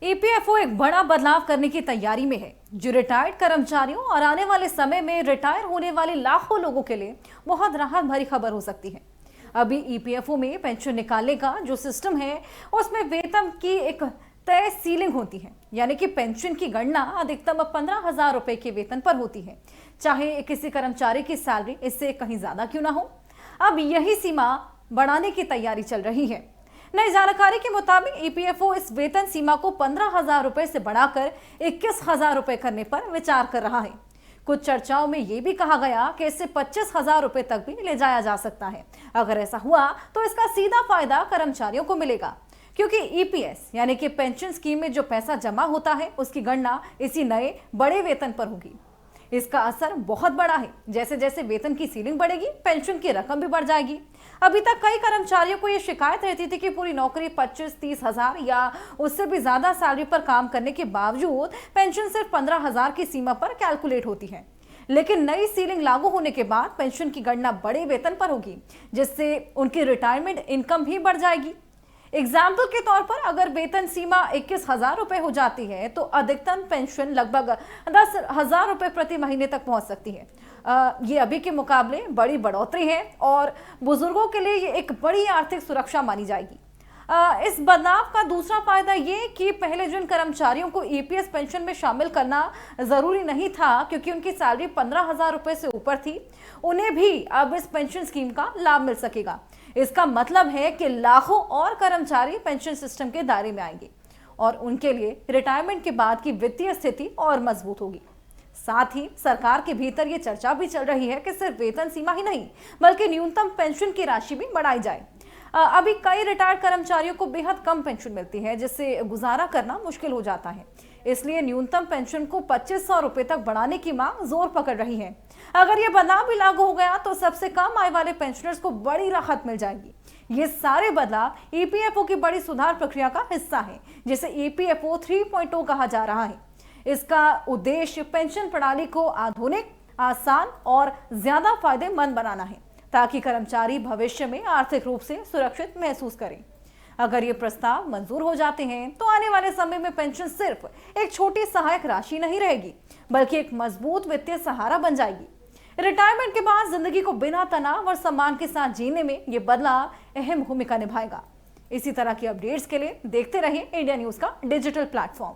EPFO एक बड़ा बदलाव करने की तैयारी में है, जो रिटायर्ड कर्मचारियों और आने वाले समय में रिटायर होने वाले लाखों लोगों के लिए बहुत राहत भरी खबर हो सकती है। अभी ईपीएफओ में पेंशन निकालने का जो सिस्टम है, उसमें वेतन की एक तय सीलिंग होती है, यानी कि पेंशन की गणना अधिकतम 15,000 रुपए के वेतन पर होती है, चाहे किसी कर्मचारी की सैलरी इससे कहीं ज्यादा क्यों ना हो। अब यही सीमा बढ़ाने की तैयारी चल रही है। नई जानकारी के मुताबिक ईपीएफओ इस वेतन सीमा को 15,000 रुपए से बढ़ाकर 21,000 रुपए करने पर विचार कर रहा है। कुछ चर्चाओं में यह भी कहा गया कि इससे 25,000 रुपए तक भी ले जाया जा सकता है। अगर ऐसा हुआ तो इसका सीधा फायदा कर्मचारियों को मिलेगा, क्योंकि ईपीएस यानी कि पेंशन स्कीम में जो पैसा जमा होता है उसकी गणना इसी नए बड़े वेतन पर होगी। इसका असर बहुत बड़ा है। जैसे जैसे वेतन की सीलिंग बढ़ेगी, पेंशन की रकम भी बढ़ जाएगी। अभी तक कई कर्मचारियों को यह शिकायत रहती थी कि पूरी नौकरी 25-30 हजार या उससे भी ज्यादा सैलरी पर काम करने के बावजूद पेंशन सिर्फ 15,000 की सीमा पर कैलकुलेट होती है। लेकिन नई सीलिंग लागू होने के बाद पेंशन की गणना बड़े वेतन पर होगी, जिससे उनकी रिटायरमेंट इनकम भी बढ़ जाएगी। एग्जाम्पल के तौर पर अगर वेतन सीमा 21,000 रुपए हो जाती है तो अधिकतम पेंशन लगभग 10,000 रुपए प्रति महीने तक पहुंच सकती है। ये अभी के मुकाबले बड़ी बढ़ोतरी है और बुजुर्गों के लिए ये एक बड़ी आर्थिक सुरक्षा मानी जाएगी। इस बदलाव का दूसरा फायदा ये कि पहले जिन कर्मचारियों को ईपीएस पेंशन में शामिल करना जरूरी नहीं था, क्योंकि उनकी सैलरी 15,000 रुपए से ऊपर थी, उन्हें भी अब इस पेंशन स्कीम का लाभ मिल सकेगा। इसका मतलब है कि लाखों और कर्मचारी पेंशन सिस्टम के दायरे में आएंगे और उनके लिए रिटायरमेंट के बाद की वित्तीय स्थिति और मजबूत होगी। साथ ही सरकार के भीतर यह चर्चा भी चल रही है कि सिर्फ वेतन सीमा ही नहीं, बल्कि न्यूनतम पेंशन की राशि भी बढ़ाई जाए। अभी कई रिटायर्ड कर्मचारियों को बेहद कम पेंशन मिलती है, जिससे गुजारा करना मुश्किल हो जाता है। इसलिए न्यूनतम पेंशन को 2,500 रुपए तक बढ़ाने की मांग जोर पकड़ रही है। अगर यह बदलाव भी लागू हो गया तो सबसे कम आय वाले पेंशनर्स को बड़ी राहत मिल जाएगी। ये सारे बदलाव ईपीएफओ की बड़ी सुधार प्रक्रिया का हिस्सा है, जिसे ईपीएफओ 3.0 कहा जा रहा है। इसका उद्देश्य पेंशन प्रणाली को आधुनिक, आसान और ज्यादा फायदेमंद बनाना है, ताकि कर्मचारी भविष्य में आर्थिक रूप से सुरक्षित महसूस करें। अगर ये प्रस्ताव मंजूर हो जाते हैं तो आने वाले समय में पेंशन सिर्फ एक छोटी सहायक राशि नहीं रहेगी, बल्कि एक मजबूत वित्तीय सहारा बन जाएगी। रिटायरमेंट के बाद जिंदगी को बिना तनाव और सम्मान के साथ जीने में ये बदलाव अहम भूमिका निभाएगा। इसी तरह की अपडेट्स के लिए देखते रहिए इंडिया न्यूज का डिजिटल प्लेटफॉर्म।